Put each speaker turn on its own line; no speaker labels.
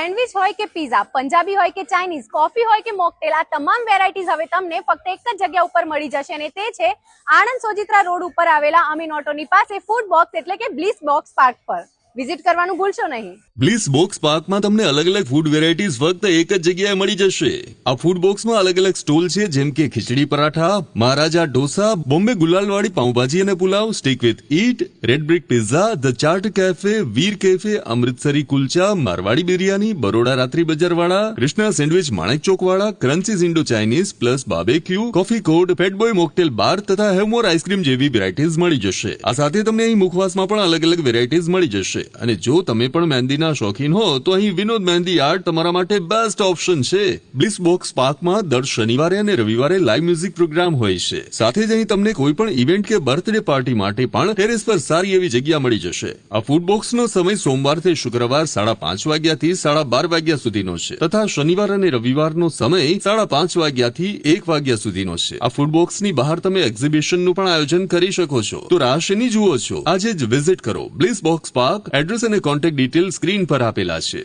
Sandwich હોય કે pizza, Punjabi હોય કે ચાઇનીઝ, કોફી હોય કે મોકટેલ, આ તમામ વેરાયટીઝ હવે તમને ફક્ત એક જ જગ્યા ઉપર મળી જશે અને તે છે આણંદ સોજિત્રા રોડ ઉપર આવેલા અમીન ઓટોની પાસે ફૂડ બોક્સ એટલે કે બ્લિસ બોક્સ પાર્ક પર. વિઝિટ કરવાનું ભૂલશો નહીં.
બ્લિસ બોક્સ પાર્કમાં તમને અલગ અલગ ફૂડ વેરાયટીઝ ફક્ત એક જ જગ્યાએ મળી જશે. આ ફૂડ બોક્સમાં અલગ અલગ સ્ટોલ છે, જેમ કે ખીચડી પરાઠા, મહારાજા ઢોસા, બોમ્બે ગુલાલવાડી પાઉંભાજી અને pulao, stick with it, red brick pizza, the chart cafe, Veer cafe, Amritsari kulcha, Marwadi biryani, Baroda રાત્રી બજારવાળા, કૃષ્ણા સેન્ડવિચ માણેક ચોકવાળા, crunchies Indo Chinese plus barbecue, coffee court, Fatboy mocktail bar તથા હેવમોર આઈસ્ક્રીમ જેવી વેરાયટીઝ મળી જશે. આ સાથે તમને અહીં મુખવાસમાં પણ અલગ અલગ વેરાયટીઝ મળી જશે. અને જો તમે પણ મહેંદીના શોખીન હો તો અહીં વિનોદ મહેંદી આર્ટ તમારા માટે બેસ્ટ ઓપ્શન છે. બ્લિસ બોક્સ પાર્કમાં દર શનિવારે અને રવિવારે લાઈવ મ્યુઝિક પ્રોગ્રામ હોય છે. સાથે જ અહીં તમને કોઈ પણ ઇવેન્ટ કે બર્થડે પાર્ટી માટે પણ ટેરેસ પર સારી એવી જગ્યા મળી જશે. આ ફૂડ બોક્સનો સમય સોમવારથી શુક્રવાર 5:30 વાગ્યાથી 12:30 વાગ્યા સુધીનો છે તથા શનિવાર અને રવિવારનો સમય 5:30 વાગ્યાથી 1 વાગ્યા સુધીનો છે. આ ફૂડ બોક્સની બહાર તમે એક્ઝિબિશનનું પણ આયોજન કરી શકો છો. તો રાહ શેની જુઓ છો? આજે જ વિઝિટ કરો બ્લિસ બોક્સ પાર્ક. એડ્રેસ અને કોન્ટેક્ટ ડિટેલ સ્ક્રીન પર આપેલા છે.